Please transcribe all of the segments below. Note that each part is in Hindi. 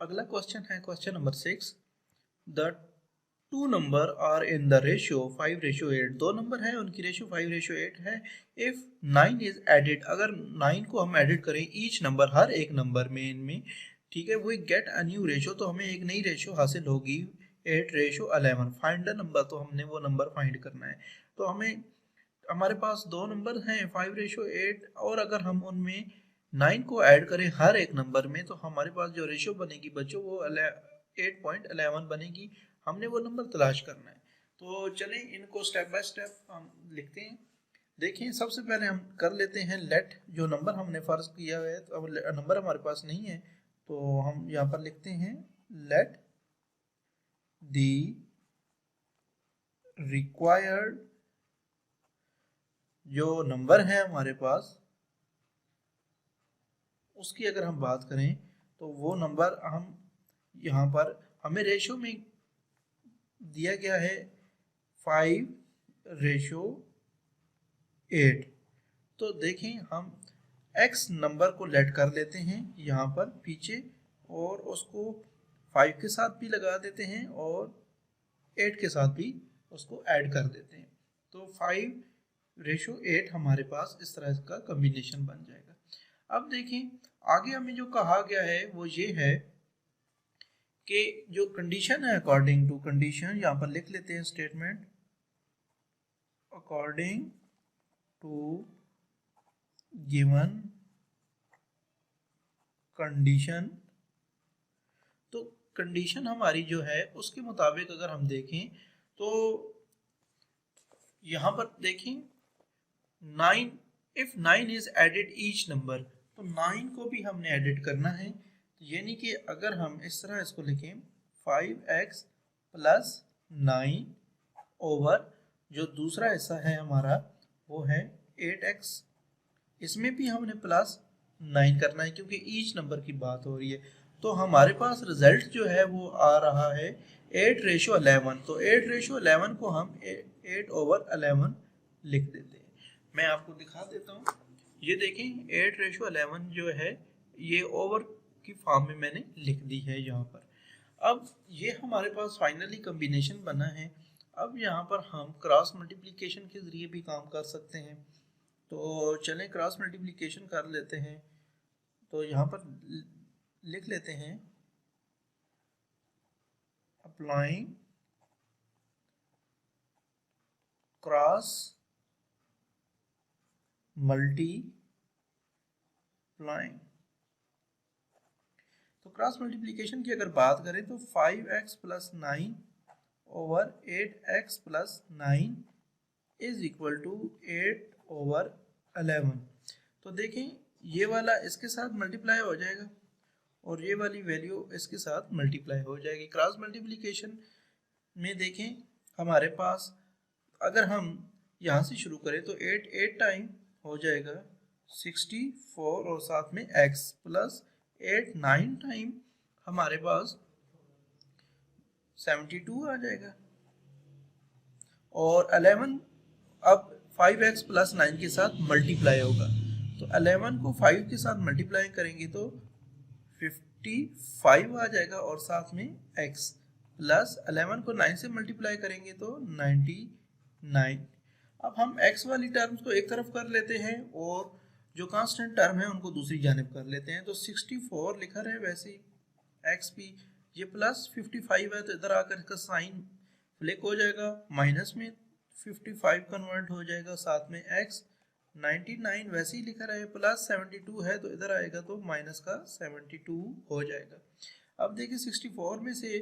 अगला क्वेश्चन है question number 6। The two number are in the ratio 5:8। दो नंबर है उनकी रेशियो 5:8 है। इफ 9 इज एडिड, अगर 9 को हम एडिट करें ईच नंबर, हर एक नंबर में इनमें, ठीक है, we get a new ratio, तो हमें एक नई रेशियो हासिल होगी 8:11। फाइंड द नंबर, तो हमने वो नंबर फाइंड करना है। तो हमें, हमारे पास दो नंबर हैं 5:8, और अगर हम उनमें 9 को ऐड करें हर एक नंबर में, तो हमारे पास जो रेशियो बनेगी बच्चों वो 8.11 बनेगी। हमने वो नंबर तलाश करना है। तो चलें इनको स्टेप बाय स्टेप हम लिखते हैं। देखिए सबसे पहले हम कर लेते हैं लेट, जो नंबर हमने फर्ज किया हुआ है, तो अब नंबर हमारे पास नहीं है, तो हम यहाँ पर लिखते हैं लेट दी रिक्वायर्ड, जो नंबर है हमारे पास उसकी अगर हम बात करें तो वो नंबर हम यहाँ पर, हमें रेशो में दिया गया है 5:8। तो देखें हम x नंबर को लेट कर लेते हैं यहाँ पर पीछे, और उसको 5 के साथ भी लगा देते हैं और 8 के साथ भी उसको ऐड कर देते हैं। तो 5:8 हमारे पास इस तरह का कॉम्बिनेशन बन जाएगा। अब देखें आगे हमें जो कहा गया है वो ये है कि जो कंडीशन है, अकॉर्डिंग टू कंडीशन, यहाँ पर लिख लेते हैं statement, according to given condition. तो कंडीशन हमारी जो है उसके मुताबिक अगर हम देखें तो यहाँ पर देखें 9, if 9 is added each number, तो 9 को भी हमने एडिट करना है। यानी कि अगर हम इस तरह इसको लिखें 5x + 9 ओवर जो दूसरा हिस्सा है हमारा वो है 8x, इसमें भी हमने +9 करना है क्योंकि ईच नंबर की बात हो रही है। तो हमारे पास रिजल्ट जो है वो आ रहा है 8:11। तो 8:11 को हम 8/11 लिख देते हैं। मैं आपको दिखा देता हूँ, ये देखें 8:11 जो है ये ओवर की फॉर्म में मैंने लिख दी है यहाँ पर। अब ये हमारे पास फाइनली कॉम्बिनेशन बना है। अब यहाँ पर हम क्रॉस मल्टीप्लिकेशन के ज़रिए भी काम कर सकते हैं। तो चलें क्रॉस मल्टीप्लिकेशन कर लेते हैं। तो यहाँ पर लिख लेते हैं अप्लाइंग क्रॉस मल्टीप्लाइंग। तो क्रॉस मल्टीप्लिकेशन की अगर बात करें तो 5x + 9 over 8x + 9 is equal to 8/11। तो देखें ये वाला इसके साथ मल्टीप्लाई हो जाएगा और ये वाली वैल्यू इसके साथ मल्टीप्लाई हो जाएगी। क्रॉस मल्टीप्लिकेशन में देखें हमारे पास अगर हम यहाँ से शुरू करें तो 8 टाइम हो जाएगा 64 और साथ में x + 8 9 टाइम हमारे पास 72 आ जाएगा। और 11 अब 5x + 9 के साथ मल्टीप्लाई होगा, तो 11 को 5 के साथ मल्टीप्लाई करेंगे तो 55 आ जाएगा और साथ में x प्लस 11 को 9 से मल्टीप्लाई करेंगे तो 99। अब हम x वाली टर्म्स को एक तरफ कर लेते हैं और जो कांस्टेंट टर्म है उनको दूसरी जानिब कर लेते हैं। तो 64 लिखा रहे वैसे ही x भी, ये प्लस 55 है तो इधर आकर इसका साइन फ्लिक हो जाएगा, माइनस में 55 कन्वर्ट हो जाएगा, साथ में x 99 वैसे ही लिखा रहे, प्लस 72 है तो इधर आएगा तो माइनस का 72 हो जाएगा। अब देखिए 64 में से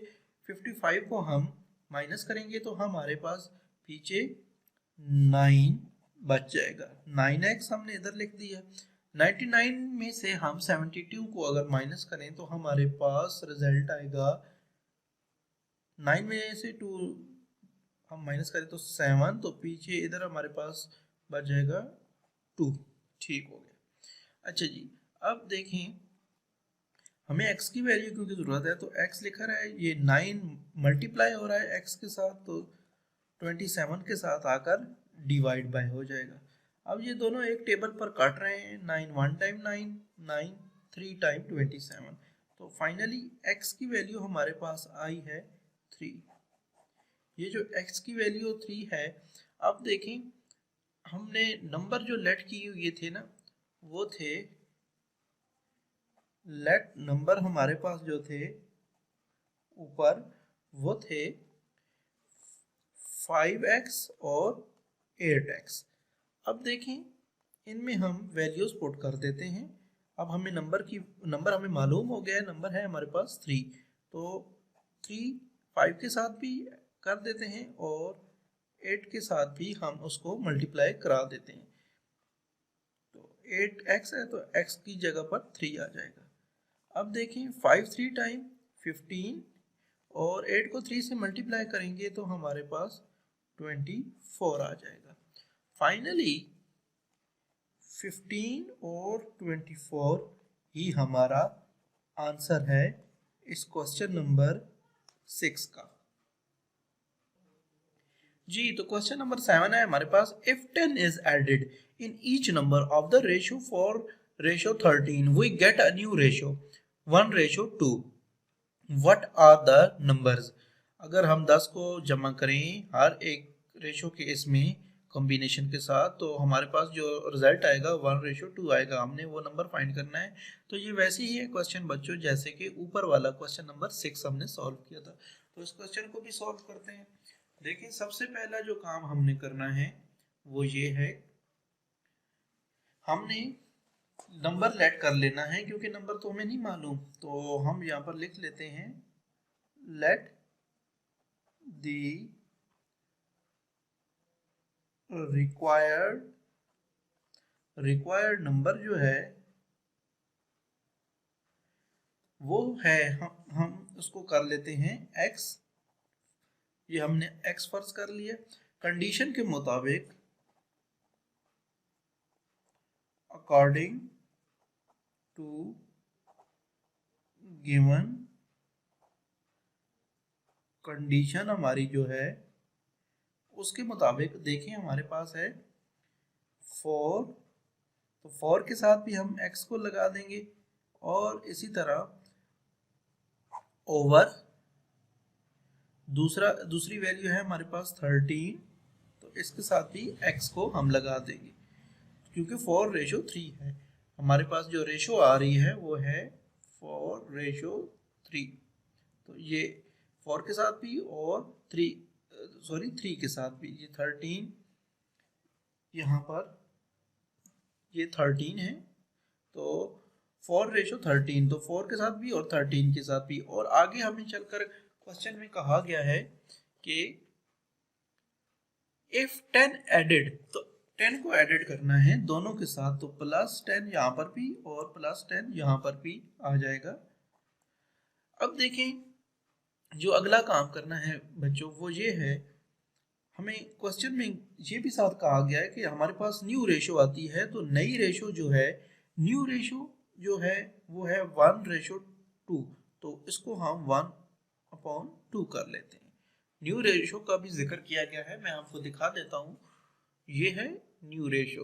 55 को हम माइनस करेंगे तो हमारे पास पीछे 9 बच जाएगा। 9x हमने इधर लिख दिया। 99 में से हम 72 को अगर माइनस करें तो हमारे पास रिजल्ट आएगा 9 में से 2 हम माइनस करें तो 7, तो पीछे इधर हमारे पास बच जाएगा 2। ठीक हो गया। अच्छा जी, अब देखें हमें x की वैल्यू क्योंकि ज़रूरत है तो x लिखा रहा है, ये 9 मल्टीप्लाई हो रहा है x के साथ तो 27 के साथ आकर डिवाइड बाय हो जाएगा। अब ये दोनों एक टेबल पर काट रहे हैं, 9 1 टाइम 9, 9 3 टाइम 27, तो फाइनली x की वैल्यू हमारे पास आई है 3। ये जो x की वैल्यू 3 है, अब देखें हमने नंबर जो लेट किए हुए थे ना, वो थे लेट नंबर हमारे पास जो थे ऊपर वो थे 5x और 8x। अब देखें इनमें हम वैल्यूज पुट कर देते हैं। अब हमें नंबर हमें मालूम हो गया है, नंबर है हमारे पास 3, तो 3 5 के साथ भी कर देते हैं और 8 के साथ भी हम उसको मल्टीप्लाई करा देते हैं। तो 8x है तो x की जगह पर 3 आ जाएगा। अब देखें 5 3 टाइम 15 और 8 को 3 से मल्टीप्लाई करेंगे तो हमारे पास 24 आ जाएगा। फाइनली 15 और 24 ही हमारा आंसर है इस क्वेश्चन नंबर 6 का। जी, तो क्वेश्चन नंबर 7 है हमारे पास, if 10 is added in each number of the ratio for ratio 13 we get a new ratio 1:2। What are the numbers? अगर हम 10 को जमा करें हर एक रेशियो के इसमें कॉम्बिनेशन के साथ, तो हमारे पास जो रिजल्ट आएगा 1:2 आएगा। हमने वो नंबर फाइंड करना है। तो ये वैसे ही है क्वेश्चन बच्चों जैसे कि ऊपर वाला क्वेश्चन नंबर 6 हमने सॉल्व किया था। तो इस क्वेश्चन को भी सॉल्व करते हैं। देखिए सबसे पहला जो काम हमने करना है वो ये है, हमने नंबर लेट कर लेना है, क्योंकि नंबर तो हमें नहीं मालूम। तो हम यहाँ पर लिख लेते हैं लेट दी रिक्वायर्ड नंबर जो है वो है, हम उसको कर लेते हैं x। ये हमने x फर्ज कर लिया। कंडीशन के मुताबिक अकॉर्डिंग टू गिवन कंडीशन हमारी जो है उसके मुताबिक देखें हमारे पास है 4, तो 4 के साथ भी हम x को लगा देंगे और इसी तरह ओवर दूसरी वैल्यू है हमारे पास 13, तो इसके साथ भी x को हम लगा देंगे, क्योंकि 4:3 है। हमारे पास जो रेशो आ रही है वो है 4:3। तो ये 4 के साथ भी और 3 के साथ भी, ये 13 यहाँ पर ये 13 है, तो 4:13, तो 4 के साथ भी और 13 के साथ भी। और आगे हमें चलकर क्वेश्चन में कहा गया है कि इफ 10 एडेड, तो 10 को एडेड करना है दोनों के साथ, तो +10 यहाँ पर भी और +10 यहाँ पर भी आ जाएगा। अब देखें जो अगला काम करना है बच्चों वो ये है, हमें क्वेश्चन में ये भी साथ कहा गया है कि हमारे पास न्यू रेशो आती है, तो नई रेशो जो है, न्यू रेशो जो है वो है 1:2, तो इसको हम 1/2 कर लेते हैं। न्यू रेशो का भी जिक्र किया गया है, मैं आपको दिखा देता हूँ। ये है न्यू रेशो,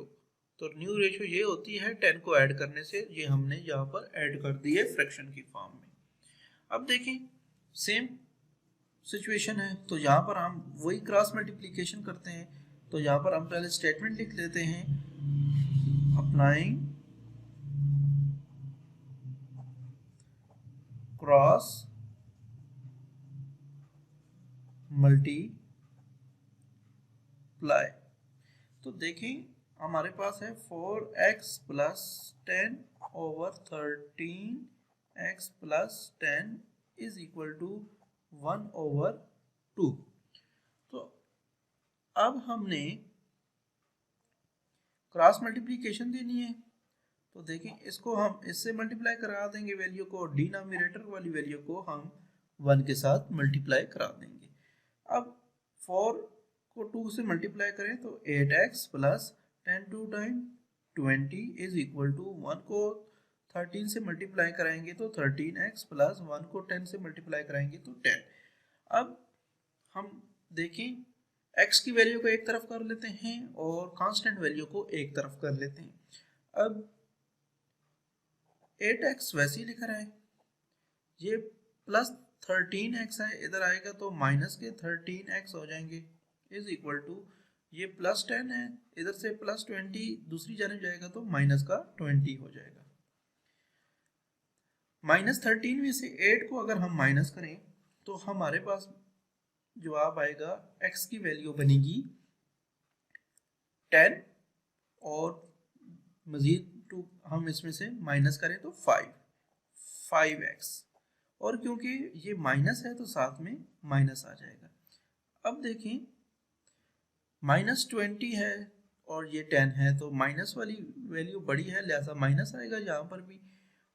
तो न्यू रेशो ये होती है 10 को ऐड करने से, ये हमने यहाँ पर ऐड कर दी है फ्रैक्शन की फॉर्म में। अब देखें सेम सिचुएशन है, तो यहाँ पर हम वही क्रॉस मल्टीप्लिकेशन करते हैं। तो यहाँ पर हम पहले स्टेटमेंट लिख लेते हैं, अप्लाइंग क्रॉस मल्टीप्लाई। तो देखें हमारे पास है 4x + 10 over 13x + 10 is equal to 1/2। तो अब हमने क्रॉस मल्टीप्लिकेशन देनी है, तो देखें इसको हम इससे मल्टीप्लाई करा देंगे वैल्यू को, डिनोमिनेटर वाली वैल्यू को हम 1 के साथ मल्टीप्लाई करा देंगे। अब 4 को 2 से मल्टीप्लाई करें तो 8x + 10 2 time 20 is equal to 1 को 13 से मल्टीप्लाई कराएंगे तो 13x + 1 को 10 से मल्टीप्लाई कराएंगे तो 10। अब हम देखें x की वैल्यू को एक तरफ कर लेते हैं और कांस्टेंट वैल्यू को एक तरफ कर लेते हैं। अब 8x वैसे ही लिखा रहा है, ये प्लस 13x है, इधर आएगा तो माइनस के 13x हो जाएंगे, इज इक्वल टू ये प्लस 10 है, इधर से प्लस 20 दूसरी जानब जाएगा तो माइनस का 20 हो जाएगा। माइनस 13 में से 8 को अगर हम माइनस करें तो हमारे पास जवाब आएगा, x की वैल्यू बनेगी 10 और मजीद टू हम इसमें से माइनस करें तो 5x, और क्योंकि ये माइनस है तो साथ में माइनस आ जाएगा। अब देखें माइनस 20 है और ये 10 है तो माइनस वाली वैल्यू बड़ी है, लिहाजा माइनस आएगा यहाँ पर भी,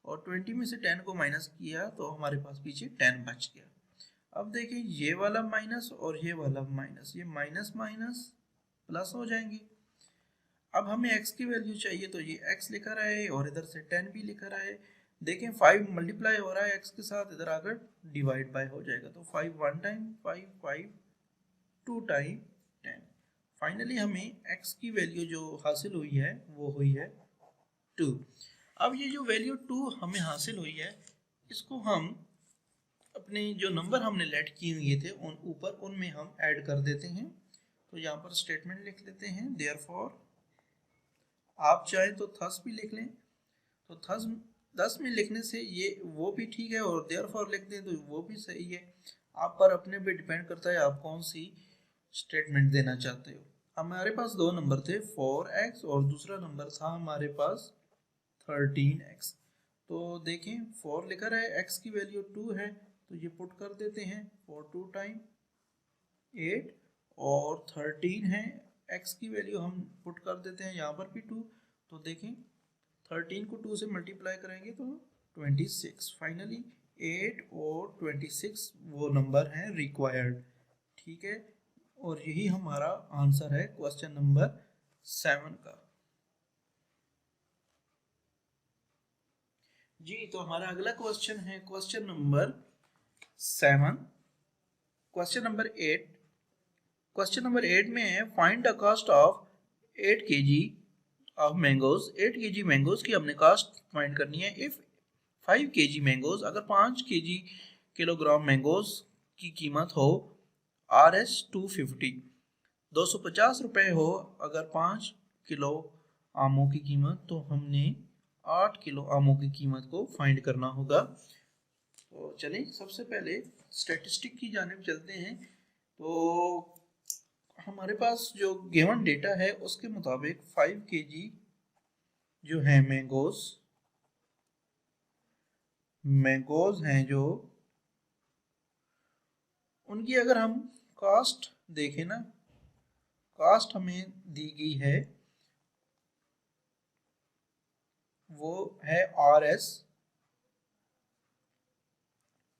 और 20 में से 10 को माइनस किया तो हमारे पास पीछे 10 बच गया। अब देखिए ये वाला माइनस और ये वाला माइनस, ये माइनस माइनस प्लस हो जाएंगे। अब हमें x की वैल्यू चाहिए तो ये x लिखा रहा है और इधर से 10 भी लिखा रहा है। देखें 5 मल्टीप्लाई हो रहा है x के साथ, इधर आकर डिवाइड बाय हो जाएगा तो 5 1 टाइम 5, 5 2 टाइम 10। फाइनली हमें x की वैल्यू जो हासिल हुई है वो हुई है 2। अब ये जो वैल्यू 2 हमें हासिल हुई है, इसको हम अपने जो नंबर हमने लेट किए हुए थे उन ऊपर उनमें हम ऐड कर देते हैं। तो यहाँ पर स्टेटमेंट लिख लेते हैं देयरफॉर, आप चाहें तो थस भी लिख लें, तो थस 10 में लिखने से ये वो भी ठीक है और देयरफॉर लिख दें तो वो भी सही है। आप पर अपने पे डिपेंड करता है आप कौन सी स्टेटमेंट देना चाहते हो। हमारे पास दो नंबर थे 4x और दूसरा नंबर था हमारे पास 13x। तो देखें 4 लिखा रहा है, x की वैल्यू 2 है तो ये पुट कर देते हैं 4 2 टाइम 8, और 13 है, x की वैल्यू हम पुट कर देते हैं यहाँ पर भी 2। तो देखें 13 को 2 से मल्टीप्लाई करेंगे तो 26। फाइनली 8 और 26 वो नंबर हैं रिक्वायर्ड, ठीक है। और यही हमारा आंसर है क्वेश्चन नंबर 7 का। जी तो हमारा अगला क्वेश्चन है question number 7। Question number 8, question number 8 में है find the cost of 8 kg of mangoes. 8 kg mangoes की हमने कॉस्ट फाइंड करनी है। इफ 5 kg मैंगोज, अगर 5 kg किलोग्राम मैंगोज की कीमत हो RS 250, 250 रुपये हो अगर 5 किलो आमों की कीमत, तो हमने 8 किलो आमों की कीमत को फाइंड करना होगा। तो चलिए सबसे पहले स्टैटिस्टिक की जानिब चलते हैं। तो हमारे पास जो गिवन डेटा है उसके मुताबिक 5 kg जो है मैंगोज हैं जो, उनकी अगर हम कॉस्ट देखें ना, कॉस्ट हमें दी गई है वो है RS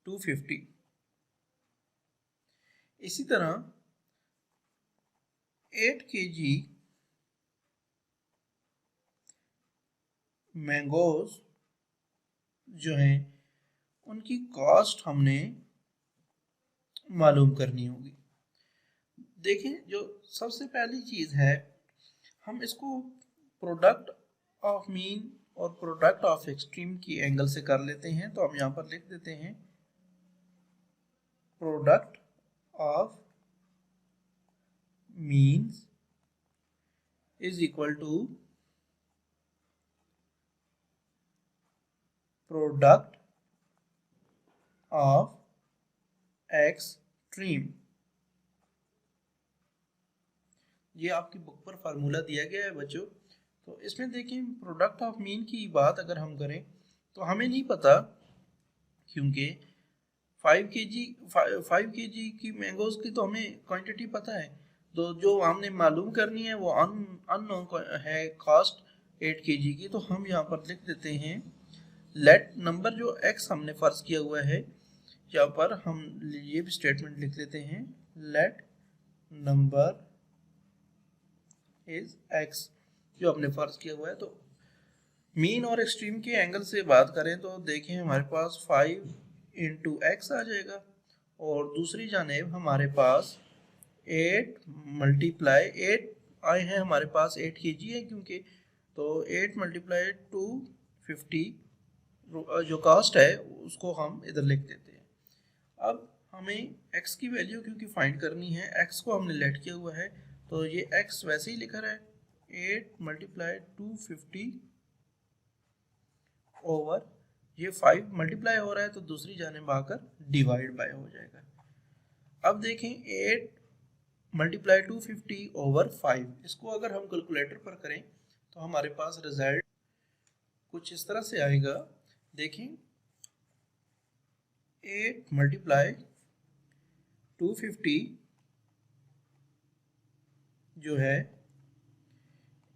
250। इसी तरह 8 kg मैंगोज जो हैं उनकी कॉस्ट हमने मालूम करनी होगी। देखिए जो सबसे पहली चीज़ है, हम इसको प्रोडक्ट ऑफ मीन और प्रोडक्ट ऑफ एक्सट्रीम की एंगल से कर लेते हैं। तो हम यहाँ पर लिख देते हैं product of means is equal to product of extreme. ये आपकी बुक पर फार्मूला दिया गया है बच्चों। तो इसमें देखिए प्रोडक्ट ऑफ मीन की बात अगर हम करें तो हमें नहीं पता, क्योंकि 5 kg की मैंगोज की तो हमें क्वांटिटी पता है, तो जो हमने मालूम करनी है वो अननोन है कॉस्ट 8 kg की। तो हम यहाँ पर लिख देते हैं लेट नंबर जो x हमने फर्ज किया हुआ है, यहाँ पर हम ये भी स्टेटमेंट लिख लेते हैं लेट नंबर इज x जो हमने फर्ज किया हुआ है। तो मीन और एक्सट्रीम के एंगल से बात करें तो देखें हमारे पास 5 इंटू x आ जाएगा, और दूसरी जानेब हमारे पास 8 मल्टीप्लाई 8 आए हैं, हमारे पास 8 kg है क्योंकि, तो 8 मल्टीप्लाई 250 जो कास्ट है उसको हम इधर लिख देते हैं। अब हमें x की वैल्यू क्योंकि फाइंड करनी है, x को हमने लेट किया हुआ है तो ये x वैसे ही लिखा रहा है 8 मल्टीप्लाई 250 ओवर ये 5 मल्टीप्लाई हो रहा है तो दूसरी जानिब आकर डिवाइड बाय हो जाएगा। अब देखें 8 मल्टीप्लाई 250 ओवर 5, इसको अगर हम कैलकुलेटर पर करें तो हमारे पास रिजल्ट कुछ इस तरह से आएगा। देखें 8 मल्टीप्लाई 250 जो है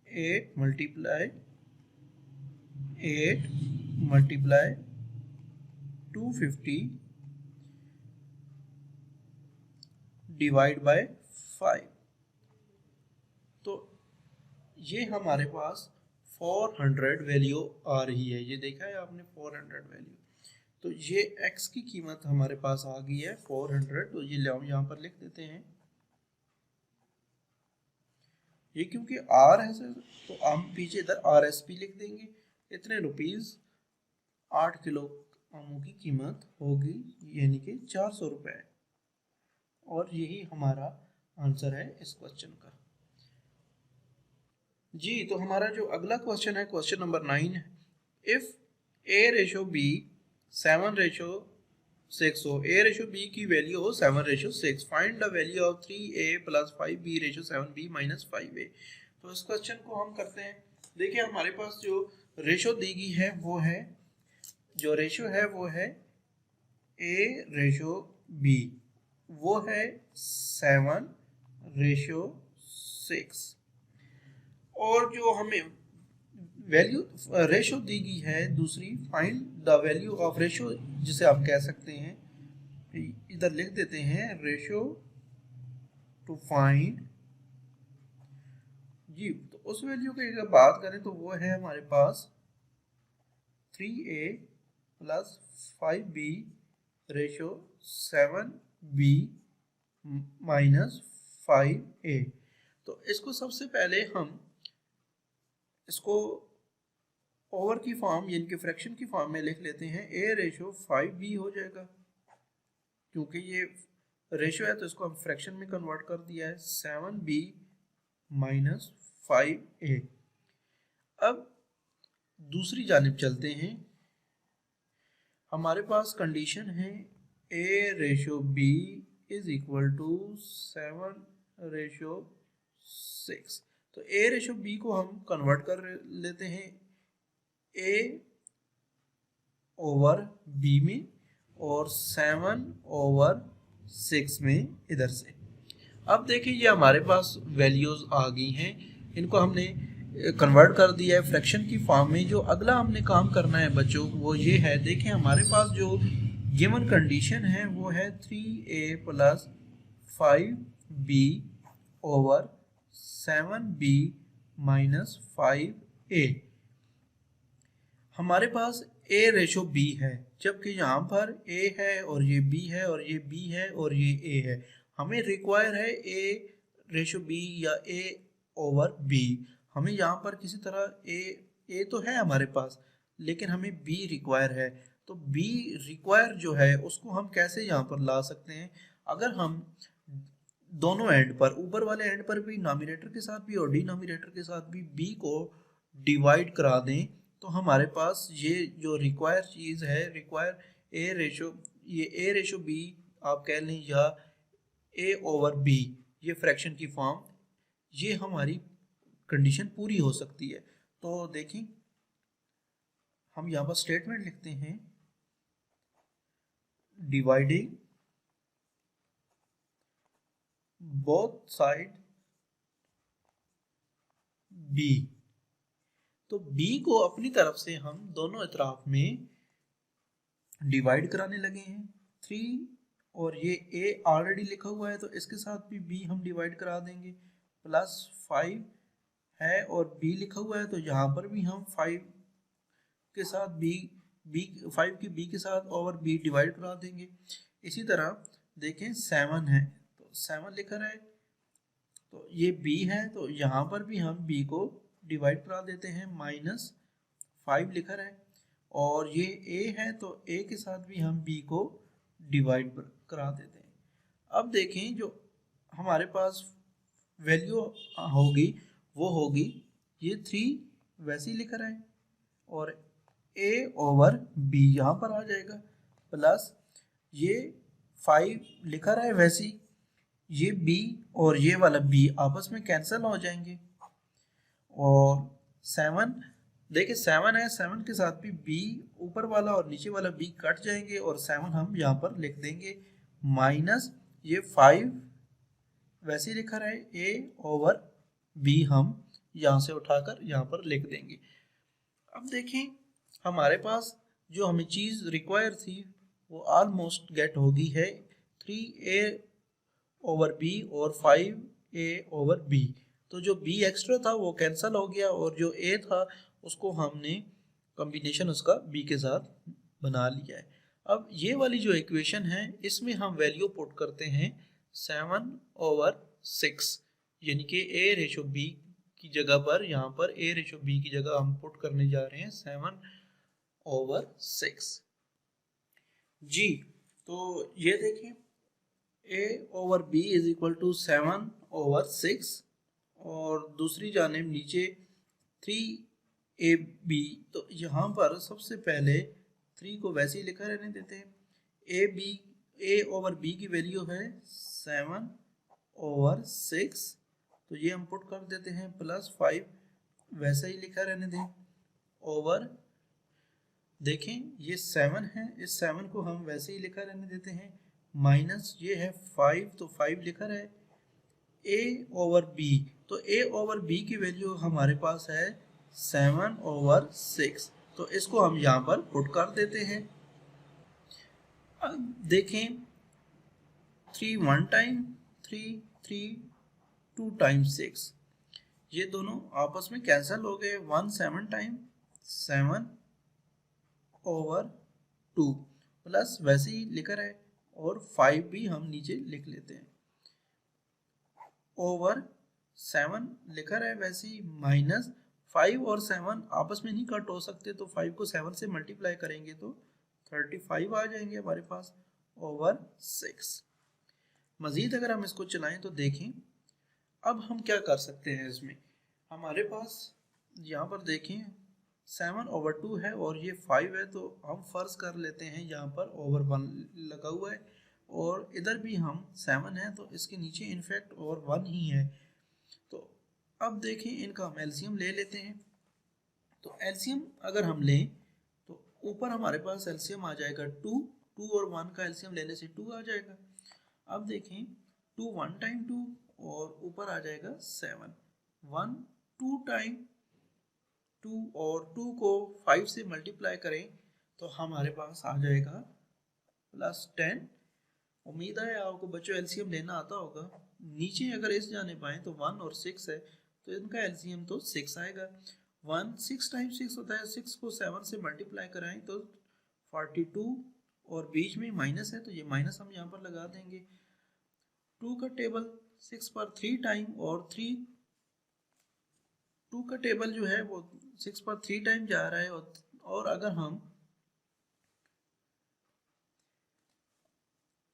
8 मल्टीप्लाई 250 डिवाइड बाय 5, तो ये हमारे पास 400 वैल्यू आ रही है। ये देखा है आपने 400 वैल्यू, तो ये x की कीमत हमारे पास आ गई है 400। तो ये हम यहाँ पर लिख देते हैं। ये क्योंकि r है सर तो हम पीछे इधर RSP लिख देंगे। इतने रुपीस 8 किलो आमों की कीमत होगी, यानी कि 400 रुपये। और यही हमारा आंसर है इस क्वेश्चन का। जी, तो हमारा जो अगला क्वेश्चन है क्वेश्चन नंबर 9 है। If a ratio b 7 ratio 6 हो, a रेशो b की वैल्यू हो 7 ratio 6, find the value of 3a plus 5b ratio 7b minus 5a। तो इस क्वेश्चन को हम करते हैं। देखिए हमारे पास जो रेशो दी गई है वो है, जो रेशो है वो है a रेशो b, वो है 7 रेशो 6, और जो हमें वैल्यू रेशो दी गई है दूसरी, find the value of ratio, जिसे आप कह सकते हैं इधर लिख देते हैं रेशो टू फाइंड। जी, तो उस वैल्यू की अगर बात करें तो वो है हमारे पास 3a plus 5b ratio 7b minus 5a। तो इसको सबसे पहले हम इसको ओवर की फॉर्म यानी कि फ्रैक्शन की फॉर्म में लिख लेते हैं। a रेशो 5b हो जाएगा, क्योंकि ये रेशो है तो इसको हम फ्रैक्शन में कन्वर्ट कर दिया है, 7b माइनस 5a। अब दूसरी जानिब चलते हैं। हमारे पास कंडीशन है a ratio b is equal to 7 ratio 6। तो a रेशो b को हम कन्वर्ट कर लेते हैं a ओवर b में और 7 ओवर 6 में इधर से। अब देखिए ये हमारे पास वैल्यूज आ गई हैं, इनको हमने कन्वर्ट कर दिया है फ्रैक्शन की फॉर्म में। जो अगला हमने काम करना है बच्चों वो ये है, देखें हमारे पास जो गिवन कंडीशन है वो है 3a plus 5b over 7b minus 5a। हमारे पास a रेशो b है, जबकि यहाँ पर a है और ये b है और ये b है और ये a है। हमें रिक्वायर है a रेशो b या a ओवर b। हमें यहाँ पर किसी तरह a तो है हमारे पास, लेकिन हमें b रिक्वायर है। तो b रिक्वायर जो है उसको हम कैसे यहाँ पर ला सकते हैं? अगर हम दोनों एंड पर, ऊपर वाले एंड पर भी नॉमिनेटर के साथ भी और डिनोमिनेटर के साथ भी b को डिवाइड करा दें, तो हमारे पास ये जो रिक्वायर चीज़ है, रिक्वायर a रेशो, ये a रेशो b आप कह लें या a ओवर b, ये फ्रैक्शन की फॉर्म, ये हमारी कंडीशन पूरी हो सकती है। तो देखें हम यहाँ पर स्टेटमेंट लिखते हैं, डिवाइडिंग बोथ साइड b। तो b को अपनी तरफ से हम दोनों अतराफ में डिवाइड कराने लगे हैं। 3 और ये a ऑलरेडी लिखा हुआ है तो इसके साथ भी b हम डिवाइड करा देंगे, प्लस 5 है और b लिखा हुआ है तो यहाँ पर भी हम 5 के साथ b 5 की b के साथ ओवर b डिवाइड करा देंगे। इसी तरह देखें 7 है तो 7 लिखा रहा है तो ये b है तो यहाँ पर भी हम b को डिवाइड करा देते हैं, माइनस 5 लिखा रहा है और ये a है तो a के साथ भी हम b को डिवाइड करा देते हैं। अब देखें जो हमारे पास वैल्यू होगी वो होगी ये 3 वैसे ही लिख रहा है और a ओवर b यहाँ पर आ जाएगा, प्लस ये 5 लिखा रहा है वैसे ही, ये b और ये वाला b आपस में कैंसिल हो जाएंगे और 7 देखिए 7 है, 7 के साथ भी b ऊपर वाला और नीचे वाला b कट जाएंगे और 7 हम यहाँ पर लिख देंगे, माइनस ये 5 वैसे ही लिखा रहे a ओवर b हम यहाँ से उठाकर यहाँ पर लिख देंगे। अब देखें हमारे पास जो हमें चीज़ रिक्वायर थी वो ऑलमोस्ट गेट हो गई है, 3a ओवर b और 5a ओवर b। तो जो b एक्स्ट्रा था वो कैंसिल हो गया और जो a था उसको हमने कॉम्बिनेशन उसका b के साथ बना लिया है। अब ये वाली जो इक्वेशन है इसमें हम वैल्यू पुट करते हैं 7 ओवर 6, यानी कि a रेशो b की जगह पर यहाँ पर a रेशो b की जगह हम पुट करने जा रहे हैं 7 ओवर 6 जी। तो ये देखें a over b is equal to 7 over 6 और दूसरी जानिब नीचे 3ab। तो यहाँ पर सबसे पहले 3 को वैसे ही लिखा रहने देते हैं। a ओवर b की वैल्यू है 7 ओवर 6, तो ये हम पुट कर देते हैं, प्लस 5 वैसे ही लिखा रहने दें ओवर, देखें ये 7 है, इस 7 को हम वैसे ही लिखा रहने देते हैं, माइनस ये है 5 तो 5 लिखा रहे a ओवर b। तो a ओवर b की वैल्यू हमारे पास है 7 ओवर 6, तो इसको हम यहाँ पर पुट कर देते हैं। अब देखें 3 1 टाइम 3 2 टाइम 6, ये दोनों आपस में कैंसिल हो गए, 1 7 टाइम 7 ओवर 2 प्लस वैसे ही लिखा है और 5 भी हम नीचे लिख लेते हैं ओवर 7 लिखा है वैसे ही, माइनस 5 और 7 आपस में नहीं कट हो सकते तो 5 को 7 से मल्टीप्लाई करेंगे तो 35 आ जाएंगे हमारे पास ओवर 6। मज़ीद अगर हम इसको चलाएं तो देखें अब हम क्या कर सकते हैं, इसमें हमारे पास यहाँ पर देखें 7 ओवर 2 है और ये 5 है, तो हम फर्ज कर लेते हैं यहाँ पर ओवर 1 लगा हुआ है और इधर भी हम 7 है तो इसके नीचे इनफैक्ट ओवर 1 ही है। तो अब देखें इनका हम एलसीएम ले लेते हैं। तो एलसीएम अगर हम लें तो ऊपर हमारे पास एलसीएम आ जाएगा 2 और 1 का एलसीएम लेने से 2 आ जाएगा। अब देखें 2 1 टाइम 2 और ऊपर आ जाएगा 7, 1 2 टाइम 2 और 2 को 5 से मल्टीप्लाई करें तो हमारे पास आ जाएगा प्लस 10। उम्मीद है आपको बच्चों एलसीएम लेना आता होगा। नीचे अगर इस जाने पाए तो 1 और 6 है तो इनका एलसीएम तो 6 आएगा। 1 6 टाइम 6 होता है, 6 को 7 से मल्टीप्लाई कराएं तो 42 और बीच में माइनस है तो ये माइनस हम यहाँ पर लगा देंगे। 2 का टेबल 6 पर 3 टाइम और 2 का टेबल जो है वो 6 पर 3 टाइम जा रहा है और अगर हम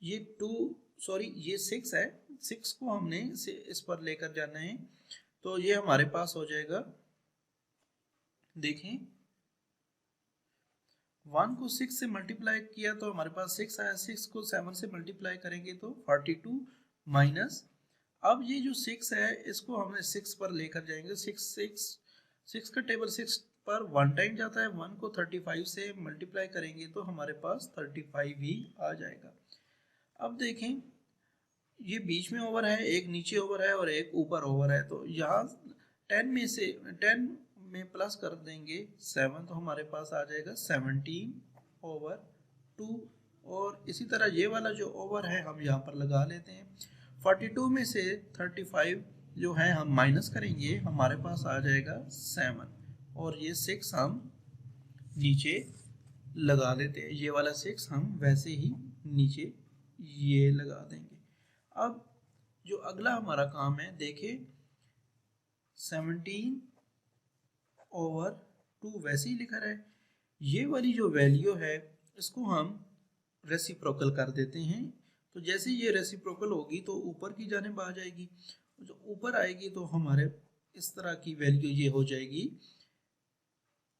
ये 6 है, 6 को हमने इस पर लेकर जाना है तो ये हमारे पास हो जाएगा, देखें 1 को 6 से मल्टीप्लाई किया तो हमारे पास 6 आया, 6 को 7 से मल्टीप्लाई करेंगे तो 42 माइनस, अब ये जो 6 है इसको हमने 6 पर लेकर जाएंगे। 6 का टेबल 6 पर 1 टाइम जाता है, 1 को 35 से मल्टीप्लाई करेंगे तो हमारे पास 35 ही आ जाएगा। अब देखें ये बीच में ओवर है, एक नीचे ओवर है और एक ऊपर ओवर है, तो यहाँ 10 में प्लस कर देंगे 7 तो हमारे पास आ जाएगा 17 ओवर 2 और इसी तरह ये वाला जो ओवर है हम यहाँ पर लगा लेते हैं। 42 में से 35 जो है हम माइनस करेंगे, हमारे पास आ जाएगा 7 और ये 6 हम नीचे लगा देते हैं, ये वाला 6 हम वैसे ही नीचे ये लगा देंगे। अब जो अगला हमारा काम है देखिए 17 ओवर 2 वैसे ही लिखा है, ये वाली जो वैल्यू है इसको हम रेसिप्रोकल कर देते हैं। तो जैसे ये रेसिप्रोकल होगी तो ऊपर की जानिब आ जाएगी, जो ऊपर आएगी तो हमारे इस तरह की वैल्यू ये हो जाएगी।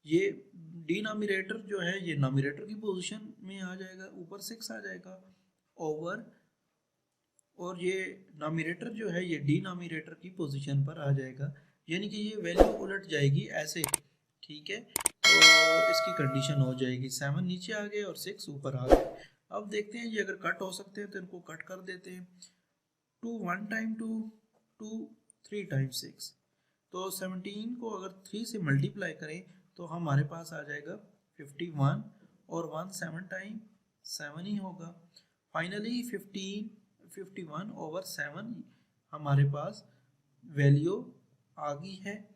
ये डिनोमिनेटर जो है ये नोमिनेटर की पोजीशन में आ जाएगा, ऊपर 6 आ जाएगा ओवर, और ये नोमिनेटर जो है ये डिनोमिनेटर की पोजीशन पर आ जाएगा, यानी कि ये वैल्यू उलट जाएगी ऐसे। ठीक है, तो इसकी कंडीशन हो जाएगी 7 नीचे आ गए और 6 ऊपर आ गए। अब देखते हैं ये अगर कट हो सकते हैं तो इनको कट कर देते हैं। 2 1 टाइम 2, 2 3 टाइम 6, तो 17 को अगर 3 से मल्टीप्लाई करें तो हमारे पास आ जाएगा 51, और 1 7 टाइम 7 ही होगा। फाइनली 51 ओवर 7 हमारे पास वैल्यू आ गई है,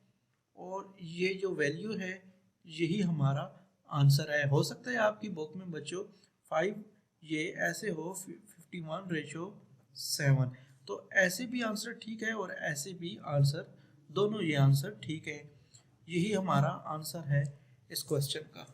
और ये जो वैल्यू है यही हमारा आंसर है। हो सकता है आपकी बुक में बच्चों 5 ये ऐसे हो 51/7, तो ऐसे भी आंसर ठीक है और ऐसे भी आंसर, दोनों ये आंसर ठीक है। यही हमारा आंसर है इस क्वेश्चन का।